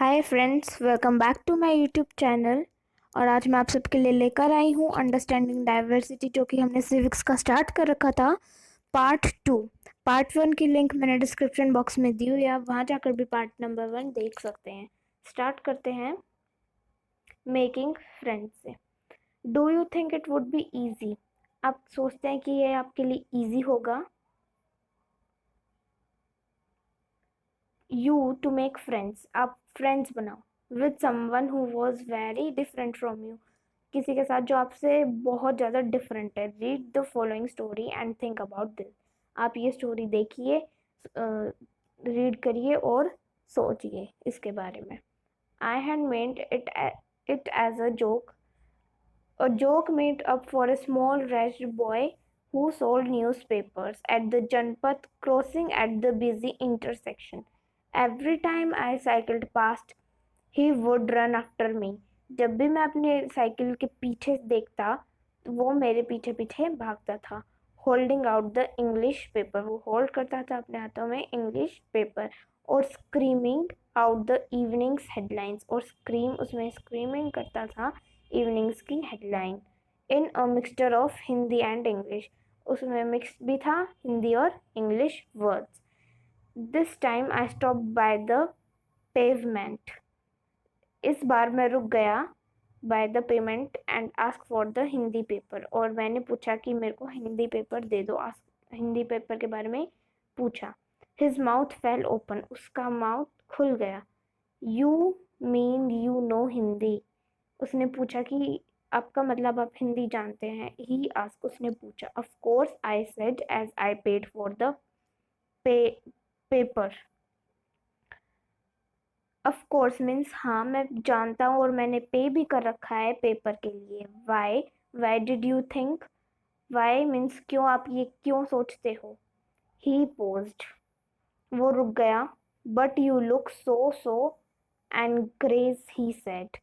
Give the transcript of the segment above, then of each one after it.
Hi friends, welcome back to my YouTube channel. और आज मैं आप सबके लिए लेकर आई हूँ अंडरस्टैंडिंग डाइवर्सिटी, जो कि हमने सिविक्स का स्टार्ट कर रखा था। पार्ट 2। पार्ट 1 की लिंक मैंने डिस्क्रिप्शन बॉक्स में दी हुई है, आप वहाँ जाकर भी पार्ट नंबर 1 देख सकते हैं। स्टार्ट करते हैं मेकिंग फ्रेंड्स से। Do you think it would be easy? आप सोचते हैं कि ये आपके लिए ईजी होगा? यू टू मेक फ्रेंड्स, आप फ्रेंड्स बनाओ with someone who was very different from you, किसी के साथ जो आपसे बहुत ज़्यादा डिफरेंट है। Read the following story and think about this. आप ये स्टोरी देखिए, रीड करिए और सोचिए इसके बारे में। I had made it as a joke made up for a small wretched boy who sold newspapers at the Janpat crossing at the busy intersection. Every time I cycled past, he would run after me. जब भी मैं अपने cycle के पीछे देखता, वो मेरे पीछे पीछे भागता था। Holding out the English paper, वो होल्ड करता था अपने हाथों में इंग्लिश पेपर। और screaming out the evenings headlines, और स्क्रीम, उसमें स्क्रीमिंग करता था इवनिंग्स की headline. In a mixture of Hindi and English, उसमें मिक्स भी था हिंदी और English words. This time I stop by the pavement, इस बार मैं रुक गया by the payment and ask for the Hindi paper, और मैंने पूछा कि मेरे को हिंदी पेपर दे दो। हिंदी पेपर के बारे में पूछा। हिज माउथ फेल ओपन, उसका माउथ खुल गया। You mean you know Hindi, उसने पूछा कि आपका मतलब आप हिंदी जानते हैं। ही आस्क, उसने पूछा। Of course I said as I paid for the paper. Of course means हाँ, मैं जानता हूँ और मैंने पे भी कर रखा है पेपर के लिए। Why did you think? Why means क्यों, आप ये क्यों सोचते हो? ही पोज्ड, वो रुक गया। But you look so enraged, he said,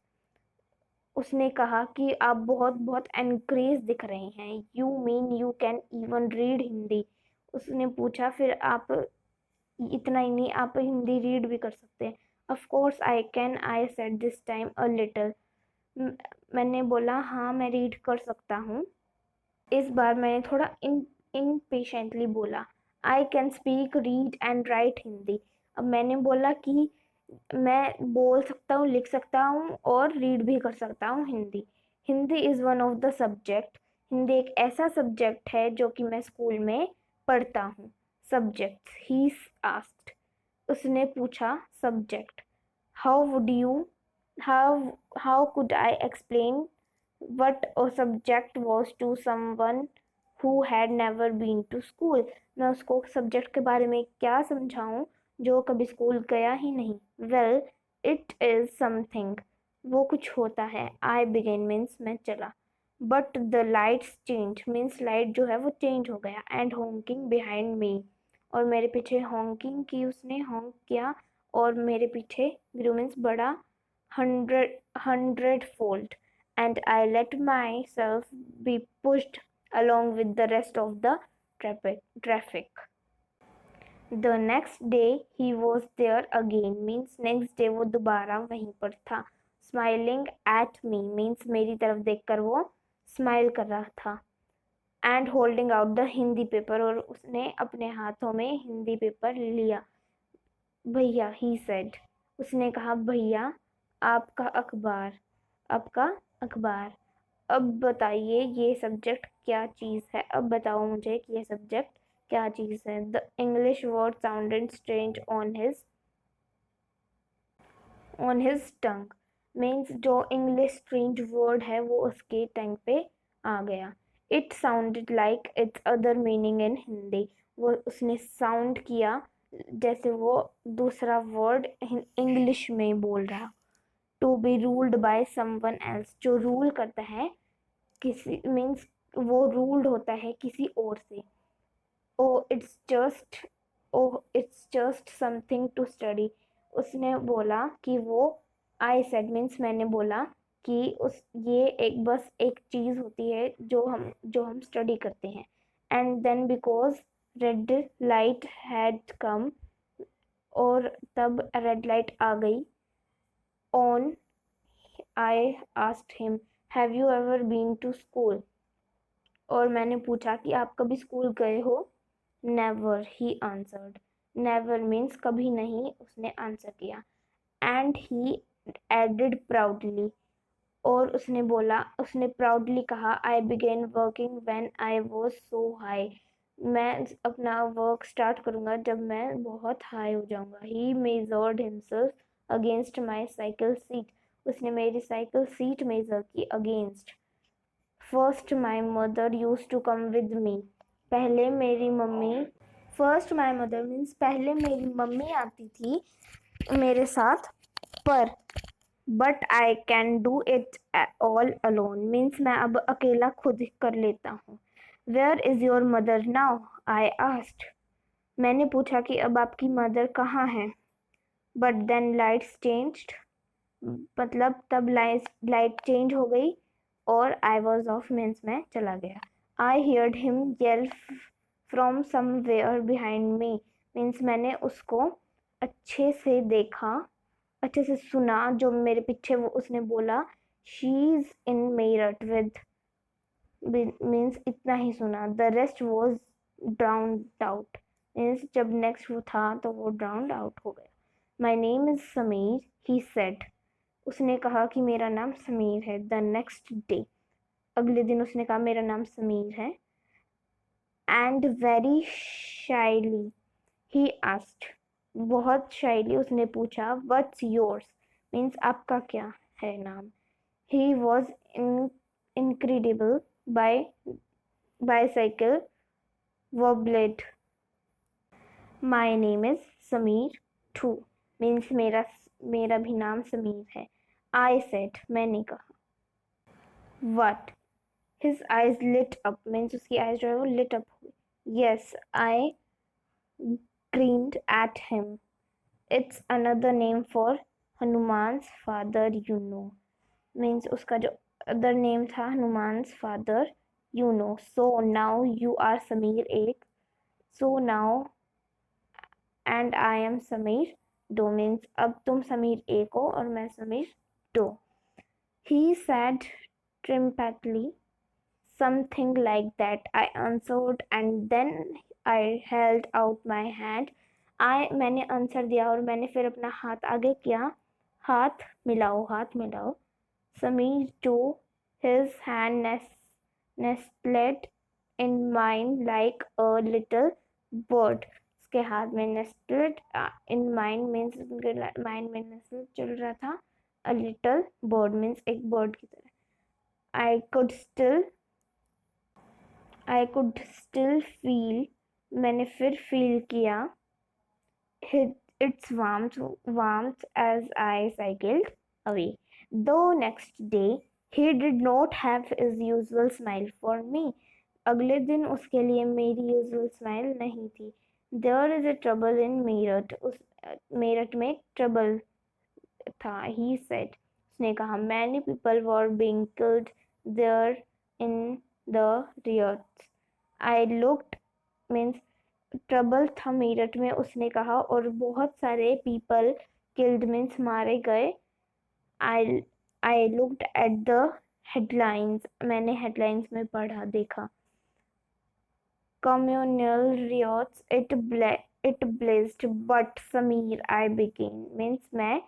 उसने कहा कि आप बहुत बहुत एनग्रेज दिख रहे हैं। You mean you can even read Hindi, उसने पूछा। फिर आप इतना ही नहीं, आप हिंदी रीड भी कर सकते हैं। Of course I can, I said this time a little, मैंने बोला हाँ मैं रीड कर सकता हूँ। इस बार मैंने थोड़ा इनपेशेंटली बोला। I can speak, read and right Hindi, अब मैंने बोला कि मैं बोल सकता हूँ, लिख सकता हूँ और रीड भी कर सकता हूँ Hindi. Hindi is one of the subject, Hindi एक ऐसा सब्जेक्ट है जो कि मैं स्कूल में पढ़ता हूँ। सब्जेक्ट, ही आस्क्ड, उसने पूछा subject. How would you, how how could I explain what a subject was to someone who had never been to school? मैं उसको सब्जेक्ट के बारे में क्या समझाऊं जो कभी स्कूल गया ही नहीं। well it is something, वो कुछ होता है। I began means मैं चला। but the lights changed means light जो है वो चेंज हो गया। and honking behind me, और मेरे पीछे honking की, उसने honk किया और मेरे पीछे grew means बढ़ा 100 fold, and I let myself be pushed along with the rest of the traffic. The next day he was there again means next day वो दोबारा वहीं पर था। Smiling at me means मेरी तरफ देखकर वो स्माइल कर रहा था। And holding out the Hindi paper, और उसने अपने हाथों में हिंदी पेपर लिया। भैया, he said, उसने कहा भैया आपका अखबार, आपका अखबार। अब बताइए ये सब्जेक्ट क्या चीज़ है, अब बताओ मुझे कि ये सब्जेक्ट क्या चीज़ है। The English word sounded strange on his tongue means जो इंग्लिश स्ट्रेंज वर्ड है वो उसके टंग पे आ गया। It sounded like it's other meaning in Hindi, वो उसने साउंड किया जैसे वो दूसरा वर्ड इंग्लिश में बोल रहा। To be ruled by someone else, जो रूल करता है किसी मीन्स वो रूल्ड होता है किसी और से। Oh it's just something to study, उसने बोला कि वो, आई सेड मीन्स मैंने बोला कि उस ये एक बस एक चीज़ होती है जो हम स्टडी करते हैं। And then because red light had come, और तब रेड लाइट आ गई। on, I asked him, have you ever been to school? और मैंने पूछा कि आप कभी स्कूल गए हो? Never, he answered. Never means कभी नहीं, उसने आंसर किया. And he added proudly. और उसने proudly कहा, I began working when I was so high. मैं अपना वर्क स्टार्ट करूंगा जब मैं बहुत हाई हो जाऊंगा. He measured himself against my cycle seat. उसने मेरी साइकिल सीट मेजर की against. First my mother used to come with me. पहले मेरी mummy First my mother means पहले मेरी मम्मी आती थी मेरे साथ, पर but I can do it all alone means मैं अब अकेला खुद कर लेता हूँ. Where is your mother now? I asked. मैंने पूछा कि अब आपकी मदर कहाँ है. But then lights changed. मतलब तब लाइट चेंज हो गई और आई वॉज ऑफ मीन्स मैं चला गया. I heard him yell from somewhere behind me means मैंने उसको अच्छे से देखा, अच्छे से सुना जो मेरे पीछे वो उसने बोला. She is in Meerut with means इतना ही सुना. The rest was ड्राउन्ड out means जब नेक्स्ट वो था तो वो ड्राउन्ड आउट हो गया. माई name is Sameer, he said. उसने कहा कि मेरा नाम समीर है. द नेक्स्ट डे, अगले दिन उसने कहा मेरा नाम समीर है. And very shyly he asked. बहुत शाइली उसने पूछा, व्हाट्स योर्स मीन्स आपका क्या है नाम. He was incredible bicycle wobbled. My name is Sameer too means मेरा भी नाम समीर है. आई सेड, मैंने कहा. What? His eyes lit up means उसकी आईज जो है वो लिट अप हुई. Yes, I grinned at him. It's another name for Hanuman's father, you know. Means उसका जो other name था Hanuman's father, you know. So now you are Sameer 8. So now and I am Sameer 2 means अब तुम समीर 1 हो और मैं Sameer 2. He said triumphantly something like that. I answered and then I held out my hand. मैंने answer दिया और मैंने फिर अपना हाथ आगे किया. हाथ मिलाओ, हाथ मिलाओ. Samir two, his hand nestled in mine like a little bird. उसके हाथ में nestled in mine means mine में nestled चल रहा था. a little bird means एक bird की तरह. I could still feel. मैंने फिर feel किया its warmth as I cycled away. Though next day he did not have his usual smile for me. अगले दिन उसके लिए मेरी usual smile नहीं थी. There is a trouble in Meerut. Meerut में trouble था. He said. उसने कहा many people were being killed there in the riots. I looked means trouble था मेरठ में उसने कहा और बहुत सारे पीपल किल्ड मीन्स मारे गए. I looked at the headlines. मैंने हेडलाइंस में पढ़ा देखा. Communal riots it blazed but Sameer I began means मैं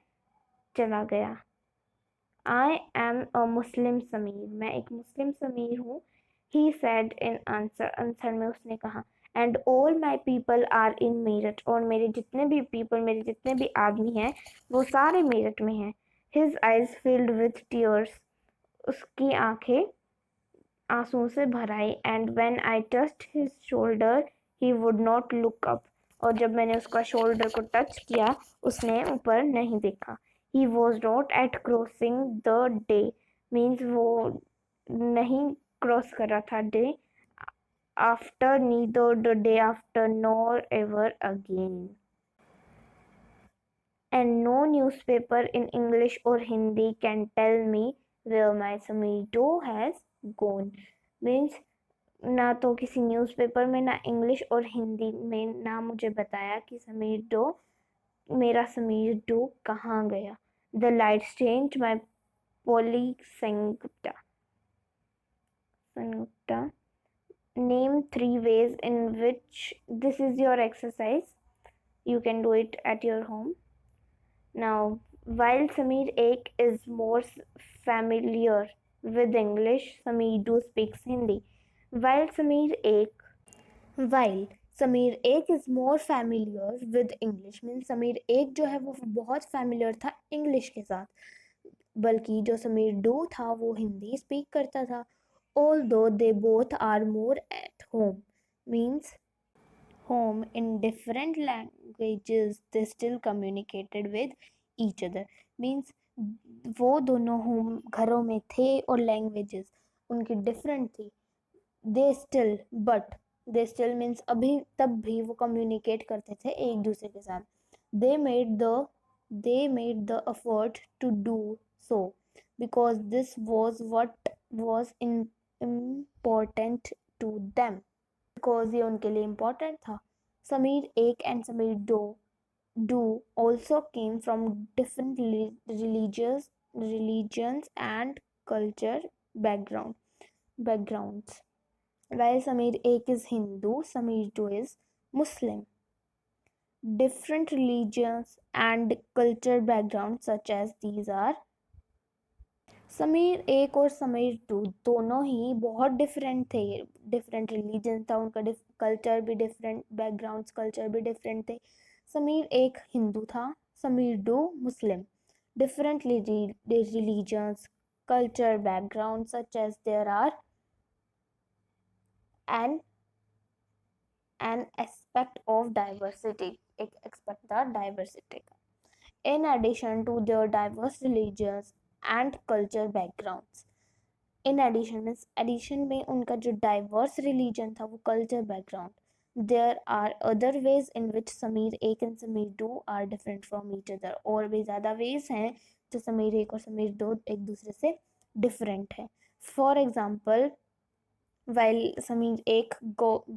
चला गया. I am a Muslim Sameer. मैं एक मुस्लिम समीर हूँ. ही सेड इन आंसर में उसने कहा. And all my people are in Meerut. और मेरे जितने भी आदमी हैं वो सारे मेरठ में हैं. His eyes filled with tears. उसकी आंखें आंसुओं से भर आई. And when I touched his shoulder he would not look up. और जब मैंने उसका शोल्डर को टच किया उसने ऊपर नहीं देखा. He was not at crossing the day means वो नहीं क्रॉस कर रहा था day. After neither the day after nor ever again. And no newspaper in English or Hindi can tell me where my Sameer has gone. Means ना तो किसी newspaper में ना इंग्लिश और हिंदी में ना मुझे बताया कि मेरा समीर 2 कहाँ गया. The lights change my polysangta. Name 3 ways in which this is your exercise. You can do it at your home. Now, while Sameer Ek is more familiar with English, Sameer Do speaks Hindi. While Sameer Ek while Sameer एक is more familiar with English mean Sameer एक जो है वो बहुत familiar था English के साथ, बल्कि जो समीर डू था वो हिंदी स्पीक करता था. Although they both are more at home means home in different languages they still communicated with each other. Means वो दोनों होम घरों में थे और लैंग्वेजेस उनकी डिफरेंट थी. दे स्टिल मीन्स अभी तब भी वो कम्युनिकेट करते थे एक दूसरे के साथ. They made the effort to do so because this was what was in important to them, because ये उनके लिए इम्पोर्टेंट था. समीर एक and Samir two also came from different religions and culture backgrounds. While Sameer Ek is Hindu, Sameer Do is Muslim. Different religions and culture backgrounds such as these are Sameer एक और Sameer to दोनों ही बहुत different थे. Different religion था उनका, culture भी different, backgrounds culture भी different थे. समीर एक हिंदू था, Samir two Muslim. Different religions culture background such as there are an aspect of diversity, एक एस्पेक्ट था डाइवर्सिटी का. In addition to their diverse religions and culture backgrounds. In addition means addition में उनका जो diverse religion था वो culture background. There are other ways in which Sameer एक and Sameer दो are different from each other. और भी ज़्यादा ways हैं जो समीर एक और समीर दो एक दूसरे से different है. For example, while समीर एक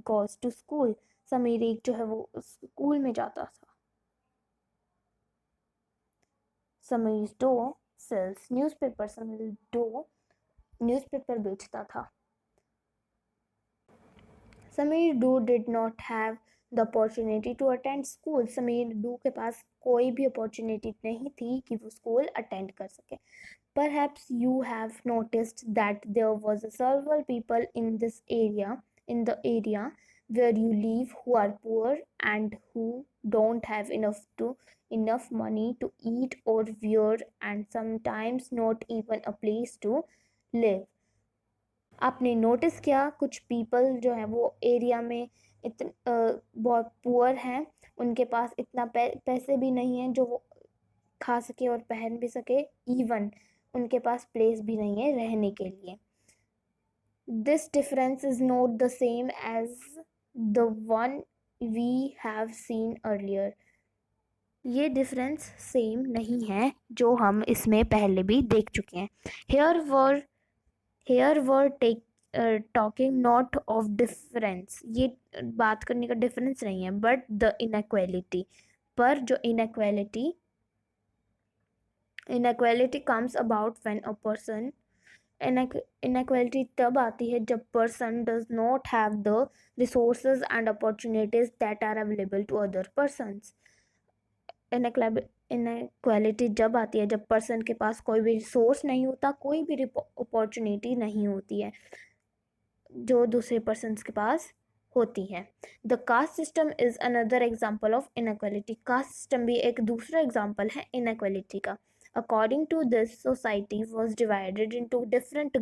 goes to school, समीर एक जो है वो स्कूल में जाता था. समीर दो sells newspaper, समीर दो न्यूज़पेपर बेचता था. Samir two did not have the opportunity to attend school. Samir two के पास कोई भी अपॉर्चुनिटी नहीं थी कि वो स्कूल अटेंड कर सके. Perhaps you have noticed that there was several people in the area where you live who are poor and who don't have enough money to eat or wear and sometimes not even a place to live. आपने notice किया कुछ people जो है वो area में बहुत poor हैं, उनके पास इतना पैसे भी नहीं हैं जो वो खा सके और पहन भी सके, इवन उनके पास प्लेस भी नहीं है रहने के लिए. This difference is not the same as the one we have seen earlier. ये डिफरेंस सेम नहीं है जो हम इसमें पहले भी देख चुके हैं. Here we're talking not of difference, ये बात करने का डिफरेंस नहीं है, but the inequality. पर जो inequality comes about when a person, inequality तब आती है जब person does not have the resources and opportunities that are available to other persons. Inequality जब आती है जब पर्सन के पास कोई भी रिसोर्स नहीं होता, कोई भी अपॉर्चुनिटी नहीं होती है जो दूसरे पर्सन के पास होती है. The caste system is another example of inequality. Caste system भी एक दूसरा एग्जाम्पल है इनक्वालिटी का. According to this society was divided into different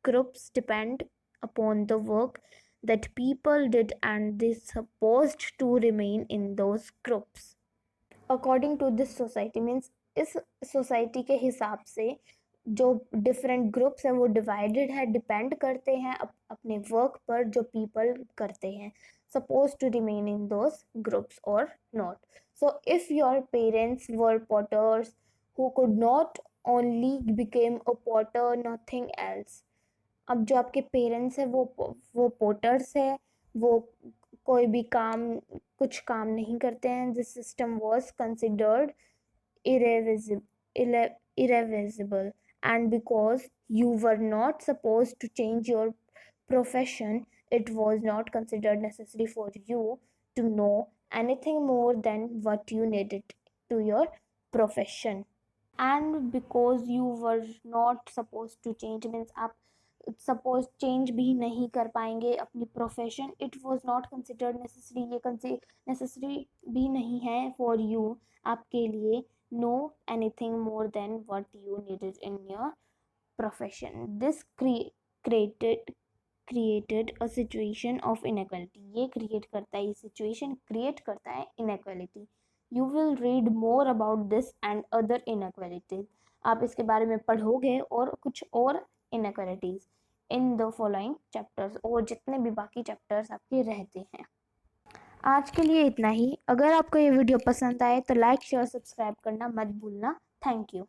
groups depend upon the work that people did and they supposed to remain in those groups. According to this society means इस society के हिसाब से जो different groups हैं वो divided है, depend करते हैं अपने वर्क पर जो पीपल करते हैं, suppose to remain in those groups और not. So if your parents were potters who could not only became a potter nothing else. अब जो आपके पेरेंट्स हैं वो पोटर्स है, वो कोई भी कुछ काम नहीं करते हैं. This system was considered irreversible, and because you were not supposed to change your profession, it was not considered necessary for you to know anything more than what you needed to your profession. And because you were not supposed to change means आप suppose change भी नहीं कर पाएंगे अपनी profession, it was not considered necessary, ये necessary भी नहीं है फॉर यू, आपके लिए, know anything more than what you needed in your profession. This created a situation of inequality, ये क्रिएट करता है, ये सिचुएशन क्रिएट करता है inequality. You will read more about this and other inequalities, आप इसके बारे में पढ़ोगे और कुछ और inequalities in the following chapters, और जितने भी बाकी चैप्टर्स आपके रहते हैं. आज के लिए इतना ही. अगर आपको ये वीडियो पसंद आए तो लाइक शेयर सब्सक्राइब करना मत भूलना. Thank you.